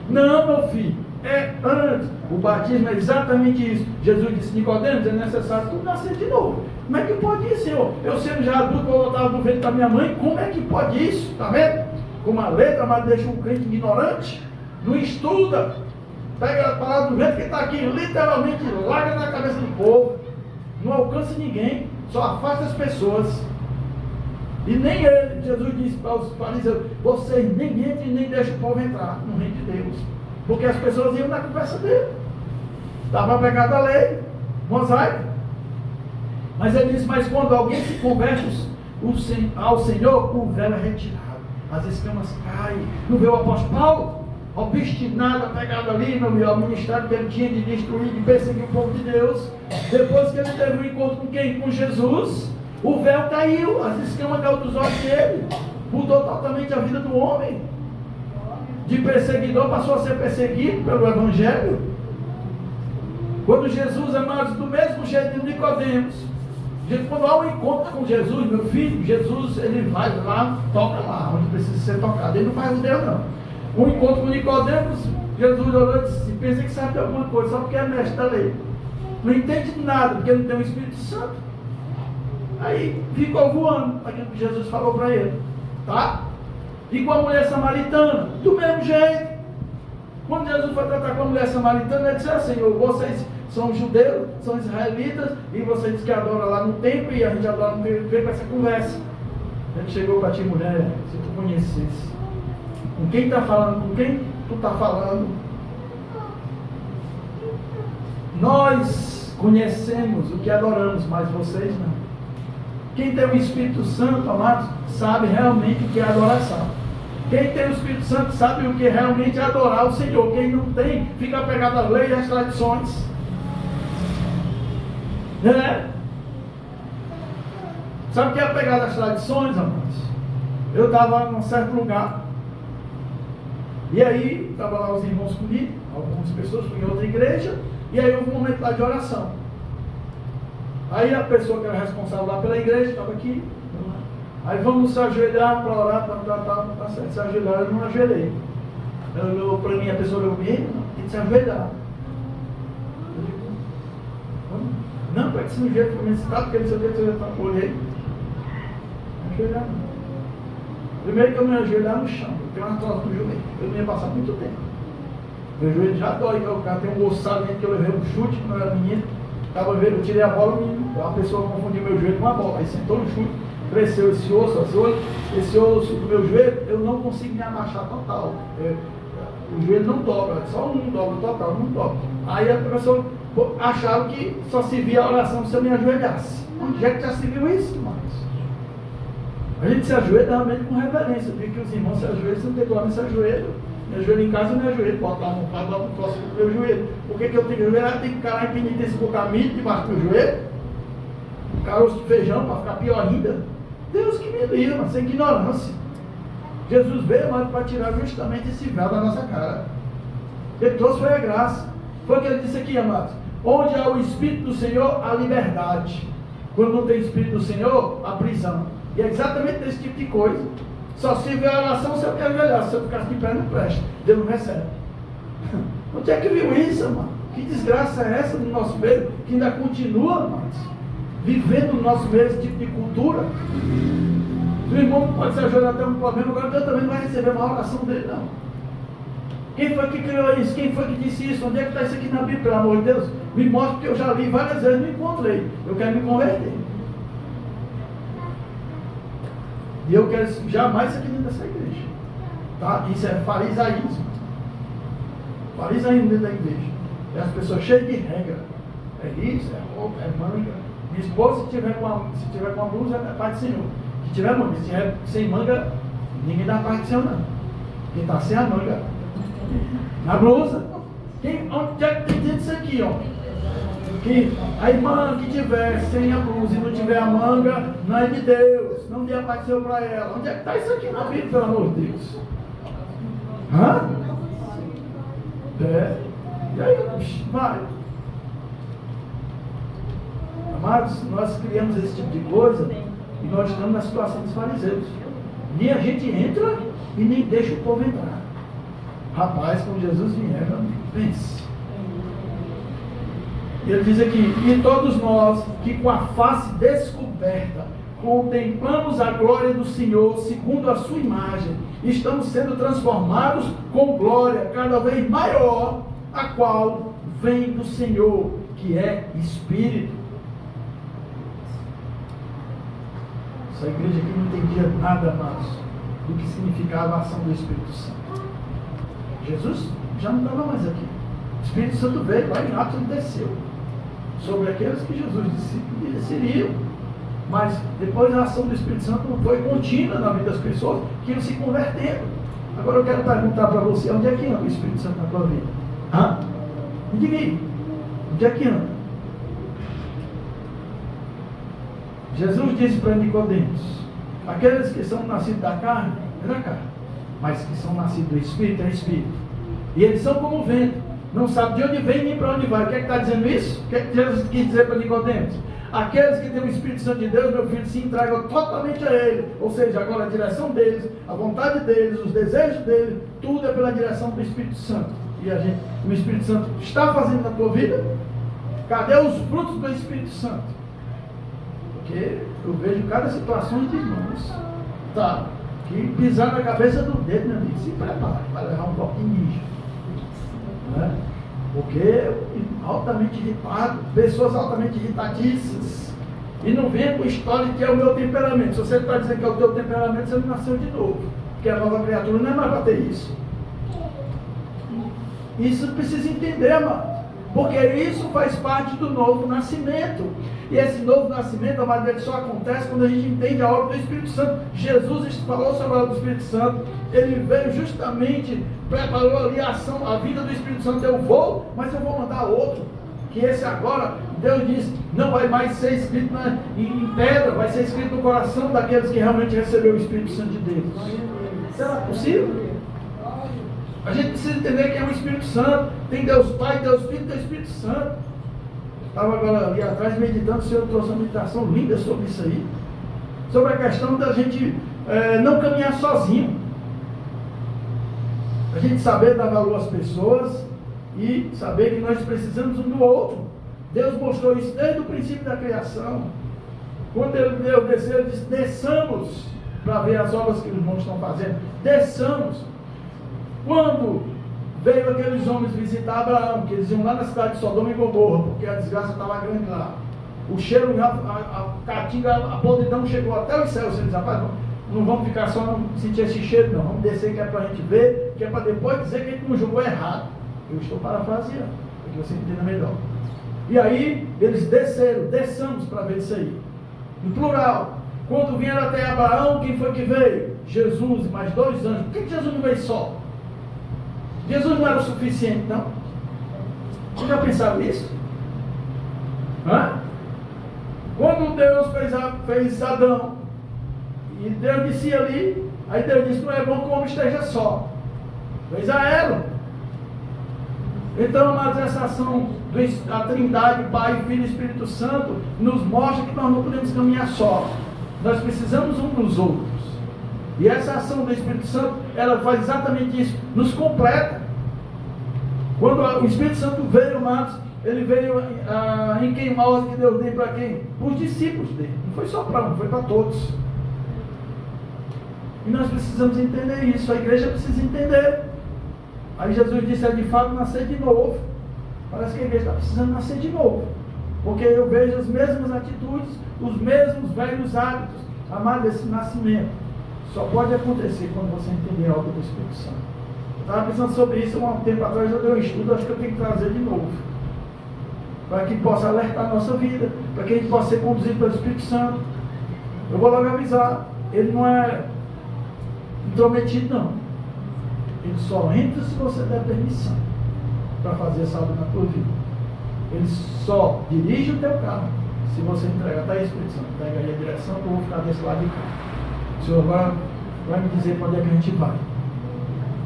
Speaker 1: Não, meu filho, é antes. O batismo é exatamente isso. Jesus disse: Nicodemos, é necessário tu nascer de novo. Como é que pode isso, Senhor? Eu sendo já adulto, eu voltava do ventre da minha mãe, como é que pode isso? Está vendo? Como a letra, mas deixa um crente ignorante, não estuda, pega a palavra do vento que está aqui, literalmente larga na cabeça do povo, não alcança ninguém, só afasta as pessoas. E nem ele, Jesus disse para os fariseus: vocês nem entrem nem deixem o povo entrar no reino de Deus, porque as pessoas iam na conversa dele, estava pegado a lei mosaica. Mas ele disse: mas quando alguém se converte ao Senhor, o véu é retirado, as escamas caem. Não vê o apóstolo Paulo obstinado, pegado ali no ministério que ele tinha de destruir, de perseguir o povo de Deus? Depois que ele teve um encontro com quem? Com Jesus, o véu caiu, as escamas caíram dos olhos dele, mudou totalmente a vida do homem. De perseguidor passou a ser perseguido pelo Evangelho. Quando Jesus, amados, do mesmo jeito de Nicodemos, quando há um encontro com Jesus, meu filho, Jesus, ele vai lá, toca lá onde precisa ser tocado. Ele não faz o Deus, não. Um encontro com Nicodemos, Jesus olhou e disse: pensa que sabe de alguma coisa, só porque é mestre da lei. Não entende nada, porque não tem o Espírito Santo. Aí ficou voando aquilo que Jesus falou para ele, tá? E com a mulher samaritana, do mesmo jeito. Quando Jesus foi tratar com a mulher samaritana, ele disse assim: vocês são judeus, são israelitas, e você diz que adora lá no templo, e a gente adora no templo, vem com essa conversa. Ele chegou para ti, mulher, se tu conhecesse com quem está falando, com quem tu está falando, nós conhecemos o que adoramos, mas vocês não. Quem tem o Espírito Santo, amados, sabe realmente o que é adoração. Quem tem o Espírito Santo sabe o que realmente é adorar o Senhor. Quem não tem, fica apegado às leis e às tradições. Sabe o que é apegado às tradições, amados? Eu estava num certo lugar. E aí, estavam lá os irmãos comigo, algumas pessoas em outra igreja. E aí houve um momento lá de oração. Aí a pessoa que era responsável lá pela igreja estava aqui. Aí vamos se ajoelhar para orar, tá certo. Se ajoelhar, eu não ajoelhei. Olhou para mim, a pessoa olhou para mim, tem que se ajoelhar. Eu digo, não, para que se ajoelhar, porque não sei o que eu olhei. Não ajoelhar não. Primeiro que eu me ajoelhar no chão, eu tenho uma troça no joelho. Eu não ia passar muito tempo. Meu joelho já dói, o cara tem um ossado dentro que eu levei um chute quando eu era menino. Tava vendo, eu tirei a bola, a pessoa confundiu meu joelho com uma bola. Aí sentou no chute, cresceu esse osso do meu joelho, eu não consigo me abaixar total. O joelho não dobra, só um dobra total, não dobra. Aí a pessoa achava que só se via a oração se eu me ajoelhasse. Onde é que já se viu isso, irmãos? A gente se ajoelha realmente com reverência, porque os irmãos se ajoelham, se não tem problema, se ajoelham. Me ajoelho em casa, eu me ajoelho, boto lá no quadro, boto no próximo do meu joelho. Por que eu tenho que ajoelhar? Tem que ficar em penitência por caminho debaixo do joelho, caroço de feijão para ficar pior ainda. Deus que me livre, mas sem ignorância. Jesus veio, mas para tirar justamente esse véu da nossa cara. Ele trouxe foi a graça. Foi o que ele disse aqui, amados. Onde há o Espírito do Senhor, há liberdade. Quando não tem Espírito do Senhor, há prisão. E é exatamente esse tipo de coisa. Só se vê a oração se eu me ajoelhar. Se eu ficar de pé, não presta. Deus não recebe. Onde é que viu isso, mano? Que desgraça é essa no nosso meio? Que ainda continua, amados, vivendo no nosso meio esse tipo de cultura. O irmão pode se ajoelhar até um problema, agora Deus também não vai receber uma oração dele, não. Quem foi que criou isso? Quem foi que disse isso? Onde é que está isso aqui na Bíblia, pelo amor de Deus? Me mostra, porque eu já li várias vezes, não encontrei. Eu quero me converter. E eu quero jamais isso aqui dentro dessa igreja. Tá? Isso é farisaísmo. Farisaísmo dentro da igreja. E as pessoas cheias de regra. É isso, é roupa, é manga. Minha esposa, se tiver com a blusa, é parte do Senhor. Se tiver manga, se tiver sem manga, ninguém dá parte do Senhor, não. Quem está sem a manga. Na blusa. Onde é que tem dito isso aqui, ó? Que a irmã que tiver sem a blusa e não tiver a manga, não é de Deus, não dê a paz do Senhor para ela. Onde é que está isso aqui na Bíblia, pelo amor de Deus? Hã? E aí, vai. Amados, nós criamos esse tipo de coisa e nós estamos na situação dos fariseus. Nem a gente entra e nem deixa o povo entrar. Rapaz, quando Jesus vier, pense. Ele diz aqui, e todos nós que com a face descoberta contemplamos a glória do Senhor segundo a sua imagem, estamos sendo transformados com glória cada vez maior, a qual vem do Senhor, que é Espírito. Essa igreja aqui não entendia nada mais do que significava a ação do Espírito Santo. Jesus já não estava mais aqui. O Espírito Santo veio lá em Atos e desceu sobre aqueles que Jesus disse que desceriam. Mas depois a ação do Espírito Santo foi contínua na vida das pessoas que iam se convertendo. Agora eu quero perguntar para você, onde é que anda o Espírito Santo na tua vida? Me diga aí, onde é que anda? Jesus disse para Nicodemos, aqueles que são nascidos da carne, é da carne, mas que são nascidos do Espírito, é Espírito. E eles são como o vento, não sabe de onde vem nem para onde vai. O que é que está dizendo isso? O que é que Jesus quis dizer para Nicodemos? Aqueles que têm o Espírito Santo de Deus, meu filho, se entregam totalmente a Ele. Ou seja, agora a direção deles, a vontade deles, os desejos deles, tudo é pela direção do Espírito Santo. E o Espírito Santo está fazendo na tua vida? Cadê os frutos do Espírito Santo? Porque eu vejo cada situação de irmãos, tá? Que pisar na cabeça do dedo, meu amigo, se prepare para levar um pouquinho de lixo. Né? Porque altamente irritado, pessoas altamente irritadiças, e não venha com história que é o meu temperamento. Se você está dizendo que é o teu temperamento, você não nasceu de novo, porque a nova criatura não é mais para ter isso. Isso precisa entender, amado. Porque isso faz parte do novo nascimento. E esse novo nascimento, amado, ele só acontece quando a gente entende a obra do Espírito Santo. Jesus falou sobre a obra do Espírito Santo. Ele veio justamente, preparou ali a ação, a vida do Espírito Santo. Eu vou, mas eu vou mandar outro. Que esse agora, Deus diz, não vai mais ser escrito em pedra, vai ser escrito no coração daqueles que realmente receberam o Espírito Santo de Deus. Será possível? A gente precisa entender que é um Espírito Santo. Tem Deus Pai, Deus Filho e Deus Espírito Santo. Estava agora ali atrás meditando, o Senhor trouxe uma meditação linda sobre isso aí. Sobre a questão da gente não caminhar sozinho. A gente saber dar valor às pessoas e saber que nós precisamos um do outro. Deus mostrou isso desde o princípio da criação. Quando Deus desceu, ele disse, desçamos para ver as obras que os irmãos estão fazendo. Desçamos. Quando veio aqueles homens visitar Abraão, que eles iam lá na cidade de Sodoma e Gomorra, porque a desgraça estava grande lá. O cheiro, a caatinga, a podridão chegou até os céus. Eles, rapaz, não vamos ficar só não sentir esse cheiro, não. Vamos descer, que é para a gente ver, que é para depois dizer que a gente não julgou errado. Eu estou parafraseando, para que você entenda melhor. E aí, eles desçamos para ver isso aí. No plural, quando vieram até Abraão, quem foi que veio? Jesus e mais 2 anjos. Por que Jesus não veio só? Jesus não era o suficiente, não? Vocês já pensaram nisso? Quando Deus fez Adão, e Deus disse ali, aí Deus disse, não é bom que o homem esteja só. Fez a Eva. Então, amados, essa ação da Trindade, Pai, Filho e Espírito Santo, nos mostra que nós não podemos caminhar só. Nós precisamos um dos outros. E essa ação do Espírito Santo, ela faz exatamente isso, nos completa. Quando o Espírito Santo veio, amados, ele veio em queimar a ordem que Deus deu para quem? Para os discípulos dele. Não foi só para um, foi para todos. E nós precisamos entender isso, a igreja precisa entender. Aí Jesus disse, é de fato nascer de novo. Parece que a igreja está precisando nascer de novo. Porque eu vejo as mesmas atitudes, os mesmos velhos hábitos. Amado, esse nascimento só pode acontecer quando você entender a obra do Espírito Santo. Eu estava pensando sobre isso há um tempo atrás, eu dei um estudo, acho que eu tenho que trazer de novo. Para que possa alertar a nossa vida, para que a gente possa ser conduzido pelo Espírito Santo. Eu vou logo avisar, ele não é intrometido, não. Ele só entra se você der permissão para fazer essa obra na tua vida. Ele só dirige o teu carro se você entregar. Está aí, Espírito Santo, pega aí a direção que eu vou ficar desse lado de cá. O Senhor vai me dizer para onde é que a gente vai.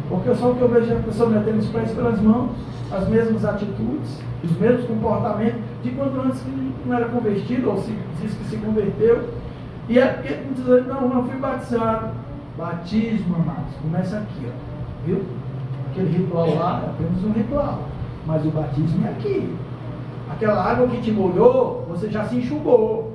Speaker 1: Porque só o que eu vejo é a pessoa metendo os pés pelas mãos, as mesmas atitudes, os mesmos comportamentos de quando antes que não era convertido, ou se diz que se converteu. E é porque muitas vezes, não fui batizado. Batismo, amados, começa aqui, ó. Viu? Aquele ritual lá é apenas um ritual. Mas o batismo é aqui. Aquela água que te molhou, você já se enxugou.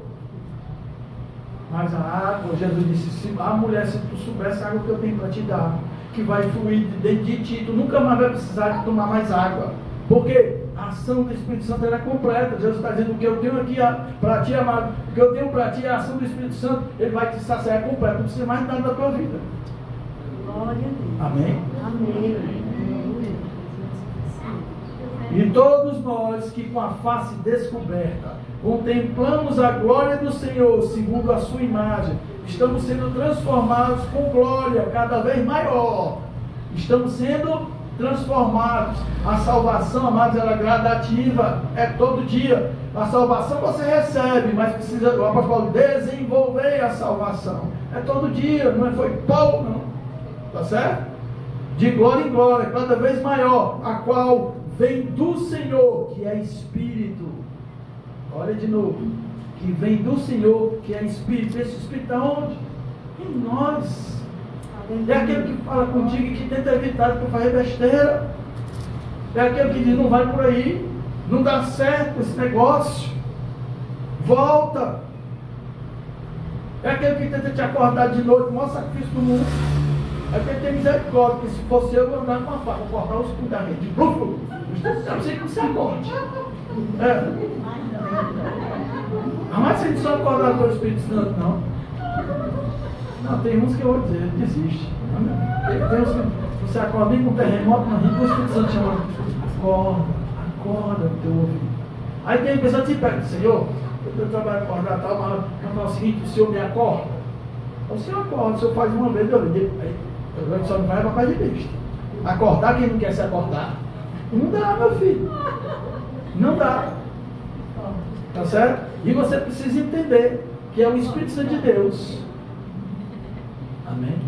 Speaker 1: Mas a água, Jesus disse, mulher, se tu soubesse a água que eu tenho para te dar, que vai fluir dentro de ti, tu nunca mais vai precisar de tomar mais água. Porque a ação do Espírito Santo é completa. Jesus está dizendo, o que eu tenho aqui para ti, amado, o que eu tenho para ti é a ação do Espírito Santo, ele vai te saciar completo, não precisa mais nada da tua vida.
Speaker 2: Glória a Deus.
Speaker 1: Amém?
Speaker 2: Amém.
Speaker 1: E todos nós que com a face descoberta contemplamos a glória do Senhor segundo a sua imagem, estamos sendo transformados com glória cada vez maior. Estamos sendo transformados. A salvação, amados, ela é gradativa, é todo dia. A salvação você recebe, mas precisa, o apóstolo Paulo, desenvolver a salvação. É todo dia, não foi Paulo, não. Tá certo? De glória em glória, cada vez maior, a qual vem do Senhor, que é Espírito. Olha de novo. Que vem do Senhor, que é Espírito. Esse Espírito aonde? Em nós. É aquele que fala contigo e que tenta evitar de fazer besteira. É aquele que diz, não vai por aí, não dá certo esse negócio, volta. É aquele que tenta te acordar de noite, o maior sacrifício do mundo. É aquele que tem misericórdia, que se fosse eu andar com uma faca, vou cortar os punhos da rede. Eu não sei como você acorde. Mas se a gente só acordar pelo Espírito Santo, não. Não, tem uns que eu vou dizer, desiste. Tem uns que você acorda nem com terremoto, mas nem com o Espírito Santo chama. Acorda, Acorda no teu ouvido. Aí tem pessoa que se pede, Senhor, eu trabalho acordar tal, mas eu falo o seguinte, o Senhor me acorda. O Senhor acorda, o Senhor faz uma vez, eu só não vai para de besta. Acordar quem não quer se acordar. Não dá, meu filho. Não dá. Tá certo? E você precisa entender que é o Espírito Santo de Deus. Amém?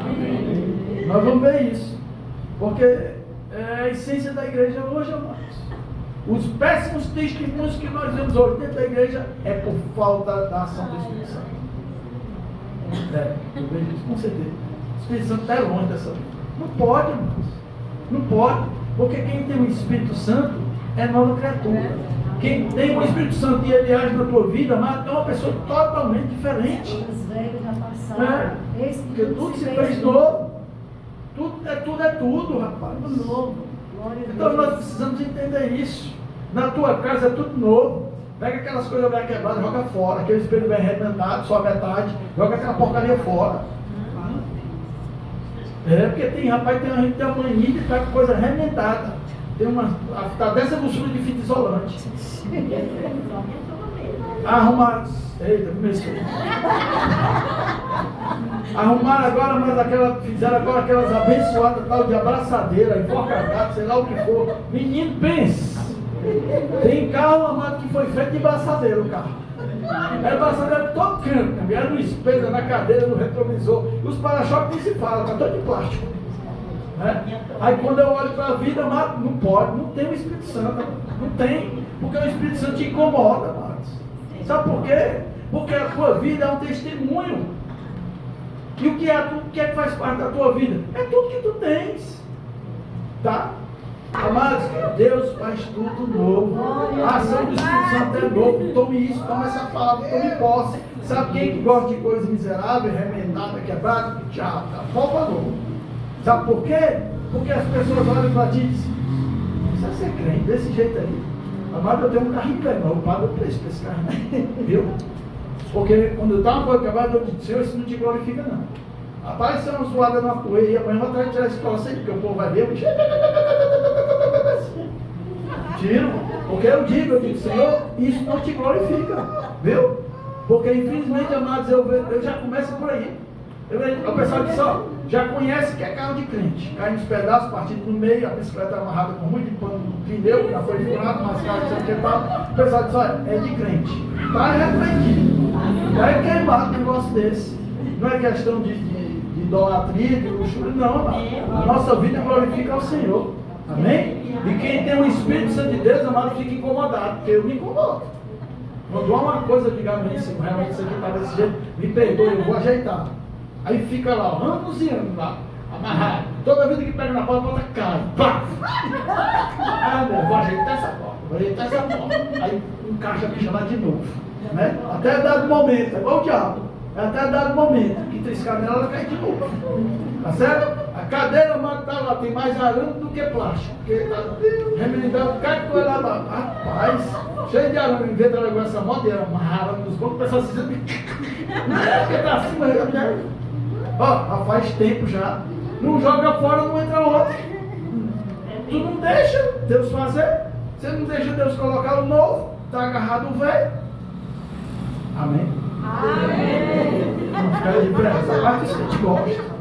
Speaker 1: Amém. Nós vamos ver isso. Porque é a essência da igreja hoje, amados. Os péssimos testemunhos que nós vemos hoje dentro da igreja é por falta da ação do Espírito Santo. Eu vejo isso com certeza. O Espírito Santo está longe dessa vida. Não pode, irmãos. Não pode. Porque quem tem o Espírito Santo é nova criatura. Quem tem o Espírito Santo e ele age na tua vida, mas é uma pessoa totalmente diferente.
Speaker 2: Os velhos já passaram.
Speaker 1: Porque tudo se fez novo. Tudo é tudo, rapaz.
Speaker 2: Tudo novo. Glória a
Speaker 1: Então
Speaker 2: Deus.
Speaker 1: nós precisamos entender isso. Na tua casa é tudo novo. Pega aquelas coisas velhas quebradas, joga fora. Aquele espelho bem arrebentado, só a metade. Joga aquela porcaria fora. Porque tem, rapaz, tem uma mania de estar com coisa arrebentada. Tem uma. Está dessa grossura de fita isolante. Arrumaram. Eita, começou. Arrumaram agora, mas fizeram agora aquelas abençoadas tal de abraçadeira, enforcadada, sei lá o que for. Menino, pensa. Tem carro, amado, que foi feito de abraçadeira o carro. É abraçadeira de todo canto, era no espelho, na cadeira, no retrovisor. E os para-choques nem se fala, está todo de plástico. Né? Aí quando eu olho para a vida, amado, não pode, não tem o Espírito Santo. Não tem, porque o Espírito Santo te incomoda, amados. Sabe por quê? Porque a tua vida é um testemunho. E o que é que faz parte da tua vida? É tudo que tu tens. Tá? Amados, Deus faz tudo novo. A ação do Espírito Santo é novo. Tome isso, tome essa palavra, tome posse. Sabe quem que gosta de coisa miserável, remendada, quebrada? Tchau, tá? Poupa novo. Sabe por quê? Porque as pessoas olham para ti e dizem: precisa ser crente desse jeito aí. Amado, eu tenho um carrinho velho, mas eu pago o preço para esse carro, viu? Porque quando está uma coisa quebrada, eu digo: Senhor, isso não te glorifica, não. Rapaz, se é uma zoada numa poeira e amanhã vai atrás de tirar a escola sem, porque o povo vai ver, o bicho. Tiro, porque eu digo, Senhor, isso não te glorifica, viu? Porque infelizmente, amados, eu já começo por aí. O pessoal diz: ó, já conhece que é carro de crente. Cai nos pedaços, partido no meio, a bicicleta amarrada com muito de pano no pneu, já foi furado, mascado, não sei o que tal. O pessoal diz: olha, é de crente. Está arrependido. Vai queimar um negócio desse. Não é questão de idolatria, de luxúria, não, amado. A nossa vida glorifica ao Senhor. Amém? E quem tem o Espírito Santo de Deus, amado, fica incomodado, porque eu me incomodo. Quando há uma coisa, digamos assim, realmente isso aqui está desse jeito, me perdoe, eu vou ajeitar. Aí fica lá, anos e anos lá, amarrado. Toda vida que pega na porta cai. Pá! Vou ajeitar essa porta, Aí encaixa a bicha lá de novo. Né? Até dado momento, é igual o diabo. Até dado momento que triscar nela, ela cai de novo. Tá certo? A cadeira, mano, tá lá, tem mais arame do que plástico. Porque tá remendando, cai com ela lá. Rapaz, cheio de arame. Em vez de ela com essa moto, ela amarra nos bancos, o pessoal se sente. Porque tá acima, ó, faz tempo já. Não joga fora, não entra outro. Tu não deixa Deus fazer. Você não deixa Deus colocar o novo. Tá agarrado o velho. Amém? Amém. Vamos ficar de pressa. A parte que a gente gosta.